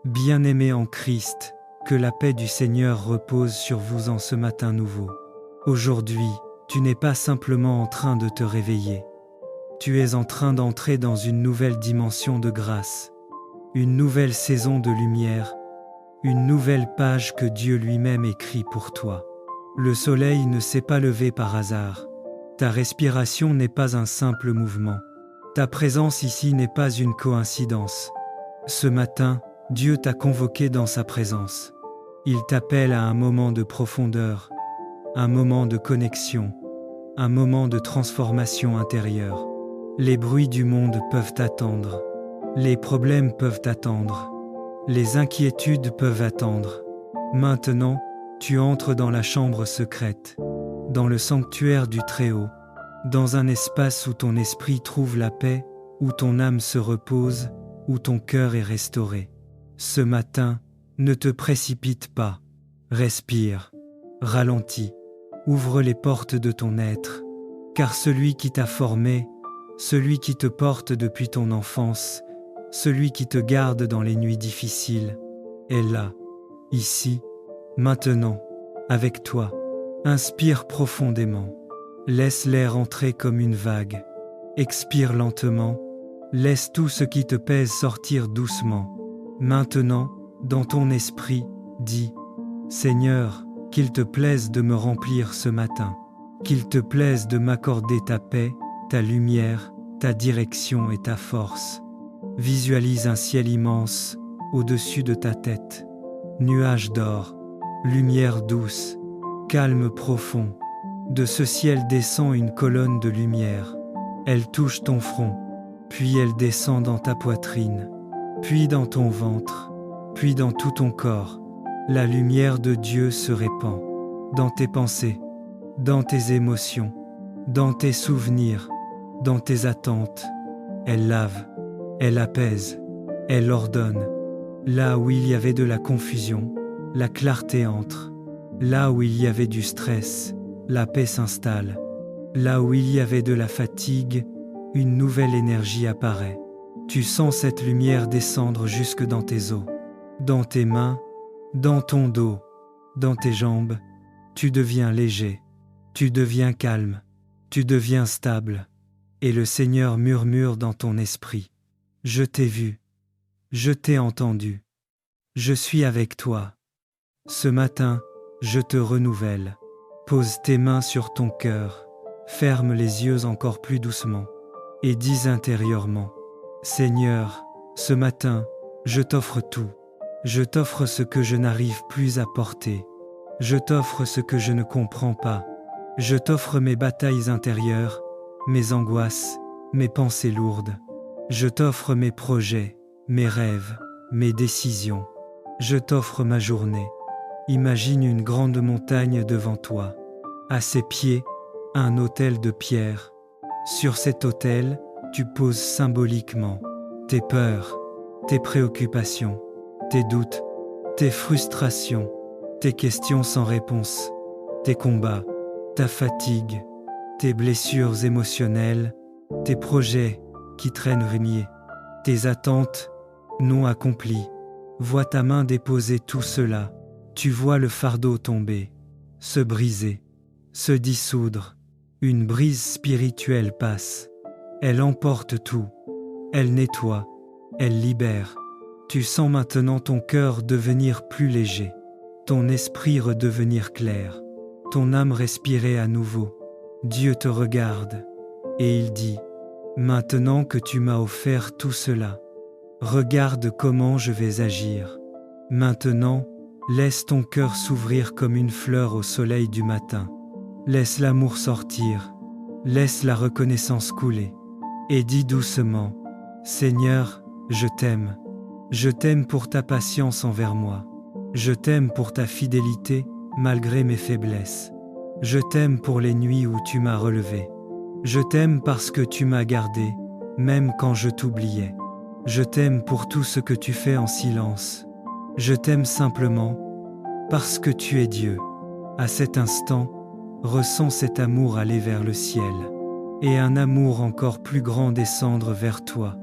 Bien-aimés en Christ, que la paix du Seigneur repose sur vous en ce matin nouveau. Aujourd'hui, tu n'es pas simplement en train de te réveiller. Tu es en train d'entrer dans une nouvelle dimension de grâce, une nouvelle saison de lumière, une nouvelle page que Dieu lui-même écrit pour toi. Le soleil ne s'est pas levé par hasard. Ta respiration n'est pas un simple mouvement. Ta présence ici n'est pas une coïncidence. Ce matin, Dieu t'a convoqué dans sa présence. Il t'appelle à un moment de profondeur, un moment de connexion, un moment de transformation intérieure. Les bruits du monde peuvent attendre. Les problèmes peuvent attendre. Les inquiétudes peuvent attendre. Maintenant, tu entres dans la chambre secrète, dans le sanctuaire du Très-Haut, dans un espace où ton esprit trouve la paix, où ton âme se repose, où ton cœur est restauré. Ce matin, ne te précipite pas. Respire, ralentis, ouvre les portes de ton être, car celui qui t'a formé, celui qui te porte depuis ton enfance, celui qui te garde dans les nuits difficiles, est là, ici, maintenant, avec toi. Inspire profondément. Laisse l'air entrer comme une vague. Expire lentement. Laisse tout ce qui te pèse sortir doucement. Maintenant, dans ton esprit, dis « Seigneur, qu'il te plaise de me remplir ce matin. Qu'il te plaise de m'accorder ta paix, ta lumière, ta direction et ta force. » Visualise un ciel immense au-dessus de ta tête. Nuages d'or, lumière douce, calme profond. De ce ciel descend une colonne de lumière. Elle touche ton front, puis elle descend dans ta poitrine, puis dans ton ventre, puis dans tout ton corps. La lumière de Dieu se répand dans tes pensées, dans tes émotions, dans tes souvenirs, dans tes attentes. Elle lave, elle apaise, elle ordonne. Là où il y avait de la confusion, la clarté entre. Là où il y avait du stress, la paix s'installe. Là où il y avait de la fatigue, une nouvelle énergie apparaît. Tu sens cette lumière descendre jusque dans tes os, dans tes mains, dans ton dos, dans tes jambes. Tu deviens léger, tu deviens calme, tu deviens stable. Et le Seigneur murmure dans ton esprit. Je t'ai vu, je t'ai entendu, je suis avec toi. Ce matin, je te renouvelle. Pose tes mains sur ton cœur, ferme les yeux encore plus doucement, et dis intérieurement, Seigneur, ce matin, je t'offre tout. Je t'offre ce que je n'arrive plus à porter. Je t'offre ce que je ne comprends pas. Je t'offre mes batailles intérieures, mes angoisses, mes pensées lourdes. Je t'offre mes projets, mes rêves, mes décisions. Je t'offre ma journée. Imagine une grande montagne devant toi. À ses pieds, un autel de pierre. Sur cet autel, tu poses symboliquement tes peurs, tes préoccupations, tes doutes, tes frustrations, tes questions sans réponse, tes combats, ta fatigue, tes blessures émotionnelles, tes projets qui traînent reniés, tes attentes non accomplies. Vois ta main déposer tout cela. Tu vois le fardeau tomber, se briser, se dissoudre. Une brise spirituelle passe. Elle emporte tout. Elle nettoie. Elle libère. Tu sens maintenant ton cœur devenir plus léger, ton esprit redevenir clair, ton âme respirer à nouveau. Dieu te regarde et il dit « Maintenant que tu m'as offert tout cela, regarde comment je vais agir. Maintenant, laisse ton cœur s'ouvrir comme une fleur au soleil du matin. Laisse l'amour sortir, laisse la reconnaissance couler. Et dis doucement, Seigneur, je t'aime. Je t'aime pour ta patience envers moi. Je t'aime pour ta fidélité malgré mes faiblesses. Je t'aime pour les nuits où tu m'as relevé. Je t'aime parce que tu m'as gardé, même quand je t'oubliais. Je t'aime pour tout ce que tu fais en silence. Je t'aime simplement parce que tu es Dieu. À cet instant, ressens cet amour aller vers le ciel et un amour encore plus grand descendre vers toi.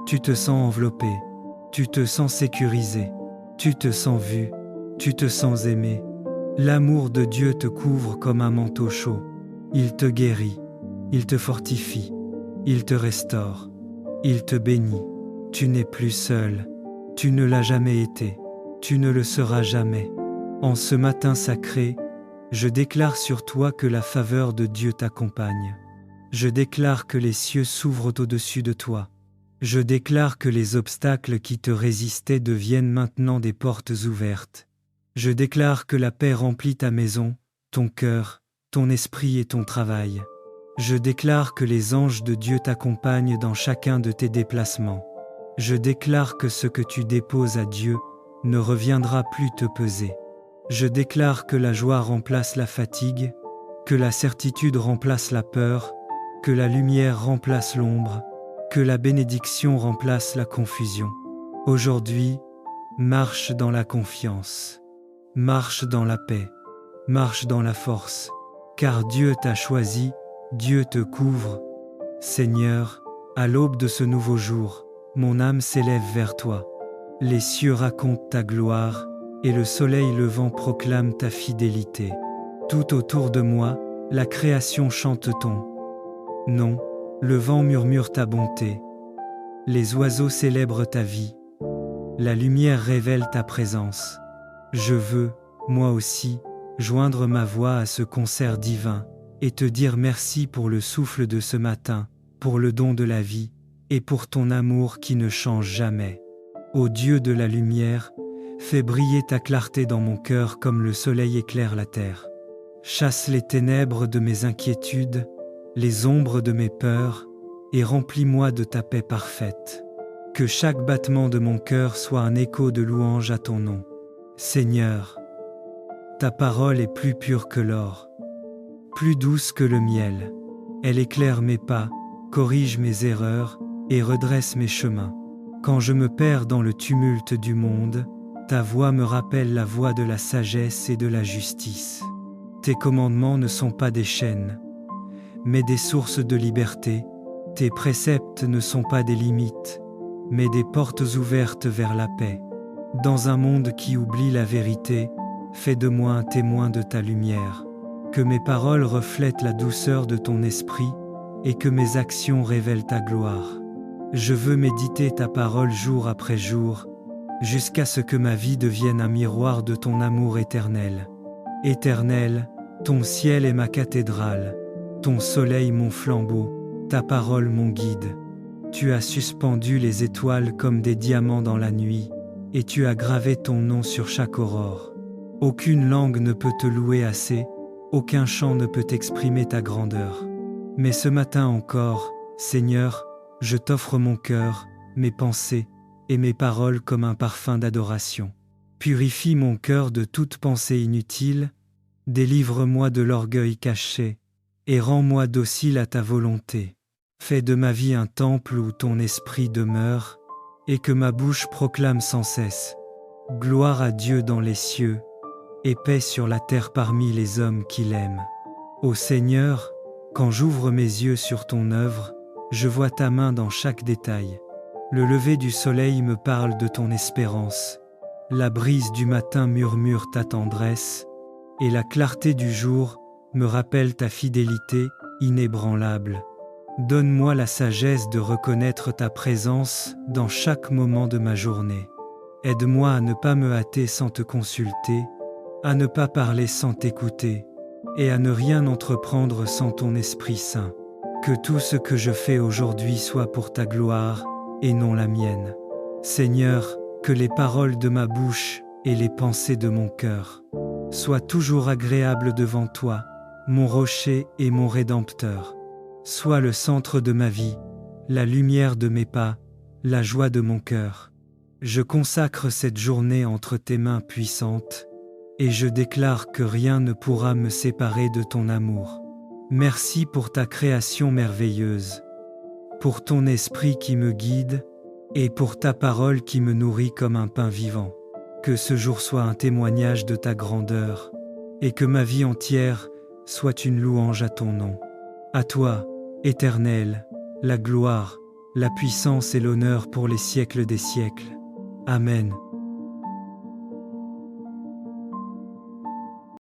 Tu te sens enveloppé, Tu te sens sécurisé, tu te sens vu, tu te sens aimé. L'amour de Dieu te couvre comme un manteau chaud. Il te guérit, il te fortifie, il te restaure, il te bénit. Tu n'es plus seul, tu ne l'as jamais été, tu ne le seras jamais. En ce matin sacré, je déclare sur toi que la faveur de Dieu t'accompagne. Je déclare que les cieux s'ouvrent au-dessus de toi. Je déclare que les obstacles qui te résistaient deviennent maintenant des portes ouvertes. Je déclare que la paix remplit ta maison, ton cœur, ton esprit et ton travail. Je déclare que les anges de Dieu t'accompagnent dans chacun de tes déplacements. Je déclare que ce que tu déposes à Dieu ne reviendra plus te peser. Je déclare que la joie remplace la fatigue, que la certitude remplace la peur, que la lumière remplace l'ombre, que la bénédiction remplace la confusion. Aujourd'hui, marche dans la confiance, marche dans la paix, marche dans la force, car Dieu t'a choisi, Dieu te couvre. Seigneur, à l'aube de ce nouveau jour, mon âme s'élève vers toi. Les cieux racontent ta gloire, et le soleil levant proclame ta fidélité. Tout autour de moi, la création chante ton nom, le vent murmure ta bonté. Les oiseaux célèbrent ta vie. La lumière révèle ta présence. Je veux, moi aussi, joindre ma voix à ce concert divin et te dire merci pour le souffle de ce matin, pour le don de la vie et pour ton amour qui ne change jamais. Ô Dieu de la lumière, fais briller ta clarté dans mon cœur comme le soleil éclaire la terre. Chasse les ténèbres de mes inquiétudes, les ombres de mes peurs, et remplis-moi de ta paix parfaite. Que chaque battement de mon cœur soit un écho de louange à ton nom. Seigneur, ta parole est plus pure que l'or, plus douce que le miel. Elle éclaire mes pas, corrige mes erreurs et redresse mes chemins. Quand je me perds dans le tumulte du monde, ta voix me rappelle la voie de la sagesse et de la justice. Tes commandements ne sont pas des chaînes, mais des sources de liberté. Tes préceptes ne sont pas des limites, mais des portes ouvertes vers la paix. Dans un monde qui oublie la vérité, fais de moi un témoin de ta lumière. Que mes paroles reflètent la douceur de ton esprit et que mes actions révèlent ta gloire. Je veux méditer ta parole jour après jour, jusqu'à ce que ma vie devienne un miroir de ton amour éternel. Éternel, ton ciel est ma cathédrale, ton soleil mon flambeau, ta parole mon guide. Tu as suspendu les étoiles comme des diamants dans la nuit, et tu as gravé ton nom sur chaque aurore. Aucune langue ne peut te louer assez, aucun chant ne peut exprimer ta grandeur. Mais ce matin encore, Seigneur, je t'offre mon cœur, mes pensées et mes paroles comme un parfum d'adoration. Purifie mon cœur de toute pensée inutile, délivre-moi de l'orgueil caché, et rends-moi docile à ta volonté. Fais de ma vie un temple où ton esprit demeure, et que ma bouche proclame sans cesse « Gloire à Dieu dans les cieux, et paix sur la terre parmi les hommes qui l'aiment. » Ô Seigneur, quand j'ouvre mes yeux sur ton œuvre, je vois ta main dans chaque détail. Le lever du soleil me parle de ton espérance, la brise du matin murmure ta tendresse, et la clarté du jour me rappelle ta fidélité inébranlable. Donne-moi la sagesse de reconnaître ta présence dans chaque moment de ma journée. Aide-moi à ne pas me hâter sans te consulter, à ne pas parler sans t'écouter, et à ne rien entreprendre sans ton Esprit Saint. Que tout ce que je fais aujourd'hui soit pour ta gloire et non la mienne. Seigneur, que les paroles de ma bouche et les pensées de mon cœur soient toujours agréables devant toi, mon rocher et mon rédempteur. Sois le centre de ma vie, la lumière de mes pas, la joie de mon cœur. Je consacre cette journée entre tes mains puissantes, et je déclare que rien ne pourra me séparer de ton amour. Merci pour ta création merveilleuse, pour ton esprit qui me guide, et pour ta parole qui me nourrit comme un pain vivant. Que ce jour soit un témoignage de ta grandeur, et que ma vie entière soit une louange à ton nom. À toi, Éternel, la gloire, la puissance et l'honneur pour les siècles des siècles. Amen.